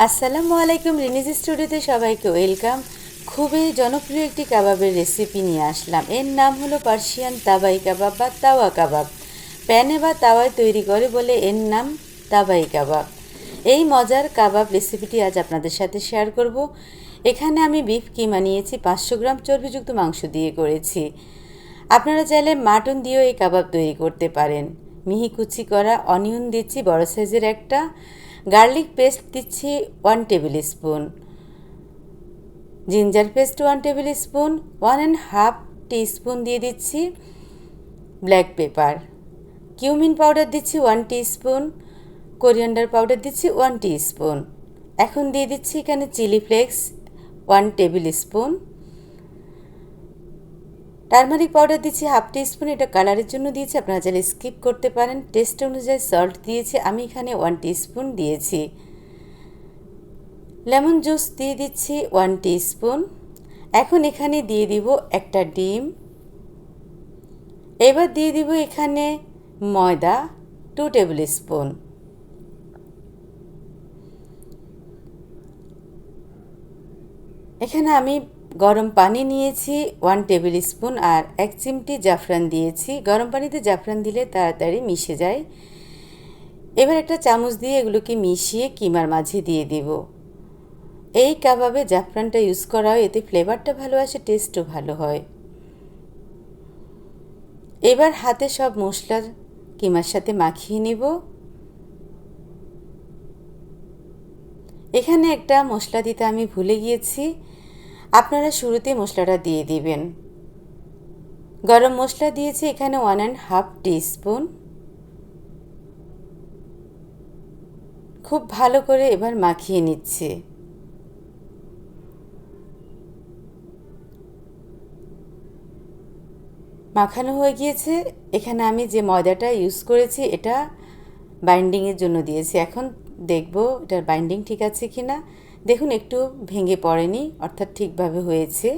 আসসালামু আলাইকুম, রিনিজ স্টুডিওতে সবাইকে ওয়েলকাম। খুবই জনপ্রিয় একটি কাবাবের রেসিপি নিয়ে আসলাম। এর নাম হলো পার্সিয়ান তাবাই কাবাব বা তাওয়া কাবাব। প্যানে বা তাওয়ায় তৈরি করে বলে এর নাম তাবাই কাবাব। এই মজার কাবাব রেসিপিটি আজ আপনাদের সাথে শেয়ার করব। এখানে আমি বিফ কিমা নিয়েছি, 500 গ্রাম চর্বিযুক্ত মাংস দিয়ে করেছি। আপনারা চাইলে মাটন দিয়েও এই কাবাব তৈরি করতে পারেন। মিহি কুচি করা অনিয়ন দিচ্ছি বড় সাইজের একটা, গার্লিক পেস্ট দিচ্ছি 1 tablespoon, ginger paste 1 tablespoon, 1.5 teaspoon দিয়ে দিচ্ছি ব্ল্যাক পেপার, কিউমিন পাউডার দিচ্ছি 1 টিস্পুন, কোরিয়ান্ডার পাউডার দিচ্ছি 1 টিস্পুন। এখন দিয়ে দিচ্ছি এখানে chilli flakes 1 tablespoon, turmeric powder দিচ্ছি 1/2 টিস্পুন, এটা কালারের জন্য দিয়েছি, আপনারা চাইলে স্কিপ করতে পারেন। টেস্ট অনুযায়ী সল্ট দিয়েছি, আমি এখানে 1 টিস্পুন দিয়েছি। লেমন জুস দিয়ে দিচ্ছি 1 টিস্পুন। এখন এখানে দিয়ে দিব একটা ডিম। এবার দিয়ে দিব এখানে ময়দা 2 টেবিল স্পুন। এখানে আমি গরম পানি নিয়েছি 1 টেবিল স্পুন আর 1 চিমটি জাফরান দিয়েছি। গরম পানিতে জাফরান দিলে তাড়াতাড়ি মিশে যায়। এবার একটা চামচ দিয়ে এগুলোকে মিশিয়ে কিমার মাঝে দিয়ে দিব। এই কাবাবে জাফরানটা ইউজ করা হয়, এতে ফ্লেভারটা ভালো আসে, টেস্টও ভালো হয়। এবার হাতে সব মশলা কিমার সাথে মাখিয়ে নিব। এখানে একটা মশলা দিতে আমি ভুলে গিয়েছি, আপনারা শুরুতে মশলাটা দিয়ে দিবেন। গরম মশলা দিয়েছি এখানে 1.5 টিস্পুন। খুব ভালো করে এবার মাখিয়ে নিচ্ছি। মাখানো হয়ে গিয়েছে। এখানে আমি যে ময়দাটা ইউজ করেছি এটা বাইন্ডিংয়ের জন্য দিয়েছি। এখন দেখব এটার বাইন্ডিং ঠিক আছে কি না। দেখুন একটু ভেঙে পড়েনি, অর্থাৎ ঠিকভাবে হয়েছে।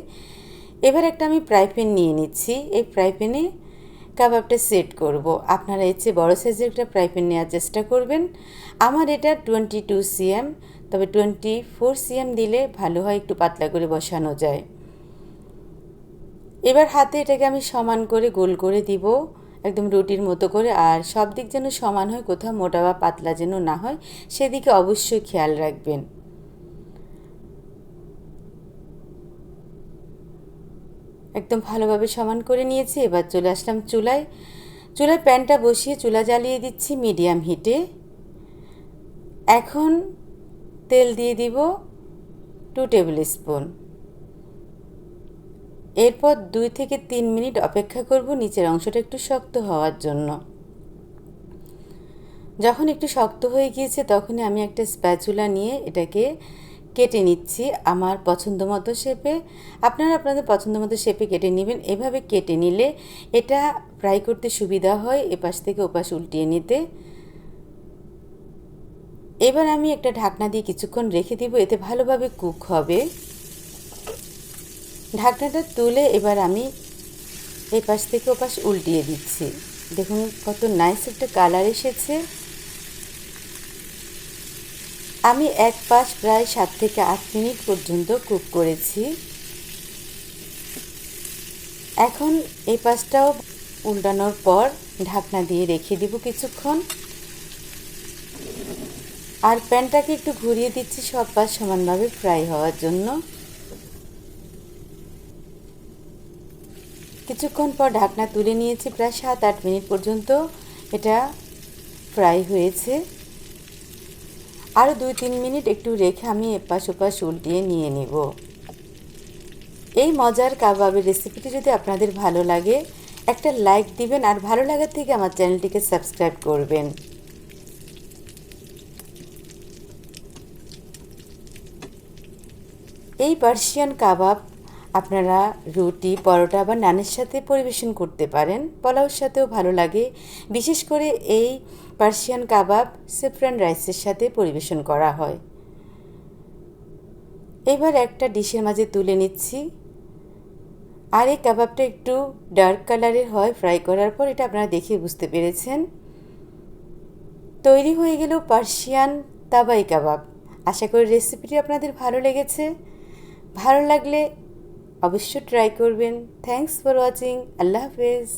এবার একটা আমি ফ্রাই প্যান নিয়ে নিচ্ছি। এই ফ্রাই প্যানে কাবাবটা সেট করব। আপনারা এর চেয়ে বড়ো সাইজের একটা ফ্রাই প্যান নেওয়ার চেষ্টা করবেন। আমার এটা 22 cm, তবে 24 cm দিলে ভালো হয়, একটু পাতলা করে বসানো যায়। এবার হাতে এটাকে আমি সমান করে গোল করে দিব, একদম রুটির মতো করে। আর সব দিক যেন সমান হয়, কোথাও মোটা বা পাতলা যেন না হয়, সেদিকে অবশ্যই খেয়াল রাখবেন। একদম ভালোভাবে সমান করে নিয়েছি। এবার চলে আসলাম চুলায়। প্যানটা বসিয়ে চুলা জ্বালিয়ে দিচ্ছি মিডিয়াম হিটে। এখন তেল দিয়ে দিব 2 টেবিল স্পুন। এরপর 2 থেকে 3 মিনিট অপেক্ষা করব নিচের অংশটা একটু শক্ত হওয়ার জন্য। যখন একটু শক্ত হয়ে গিয়েছে তখনই আমি একটা স্প্যাচুলা নিয়ে এটাকে কেটে নিচ্ছি আমার পছন্দ মতো শেপে। আপনারা আপনাদের পছন্দ মতো শেপে কেটে নেবেন। এভাবে কেটে নিলে এটা ফ্রাই করতে সুবিধা হয়, এপাশ থেকে ওপাশ উল্টিয়ে নিতে। এবার আমি একটা ঢাকনা দিয়ে কিছুক্ষণ রেখে দিব, এতে ভালোভাবে কুক হবে। ঢাকনাটা তুলে এবার আমি এপাশ থেকে ওপাশ উল্টিয়ে দিচ্ছি। দেখুন কত নাইস একটা কালার এসেছে। আমি এক পাশ প্রায় 7 থেকে 8 মিনিট পর্যন্ত কুক করেছি। এখন এই পাশটাও উল্টানোর পর ঢাকনা দিয়ে রেখে দিব কিছুক্ষণ। আর প্যানটাকে একটু ঘুরিয়ে দিচ্ছি সব পাশ সমানভাবে ফ্রাই হওয়ার জন্য। কিছুক্ষণ পর ঢাকনা তুলে নিয়েছি, প্রায় 7-8 মিনিট পর্যন্ত এটা ফ্রাই হয়েছে। আরও 2-3 মিনিট একটু রেখে আমি এপাশ ওপাশ উল্টিয়ে নিয়ে নিব। এই মজার কাবাবের রেসিপিটি যদি আপনাদের ভালো লাগে একটা লাইক দিবেন, আর ভালো লাগার থেকে আমার চ্যানেলটিকে সাবস্ক্রাইব করবেন। এই পার্সিয়ান কাবাব আপনারা রুটি, পরোটা বা নানের সাথে পরিবেশন করতে পারেন। পোলাওর সাথেও ভালো লাগে। বিশেষ করে এই পার্সিয়ান কাবাব স্যাফরান রাইসের সাথে পরিবেশন করা হয়। এবার একটা ডিশের মাঝে তুলে নিচ্ছি। আর এই কাবাবটা একটু ডার্ক কালারের হয় ফ্রাই করার পর, এটা আপনারা দেখে বুঝতে পেরেছেন। তৈরি হয়ে গেল পার্সিয়ান তাবাই কাবাব। আশা করি রেসিপিটি আপনাদের ভালো লেগেছে। ভালো লাগলে অবশ্যই ট্রাই করবেন। Thanks for watching. আল্লাহ হাফেজ।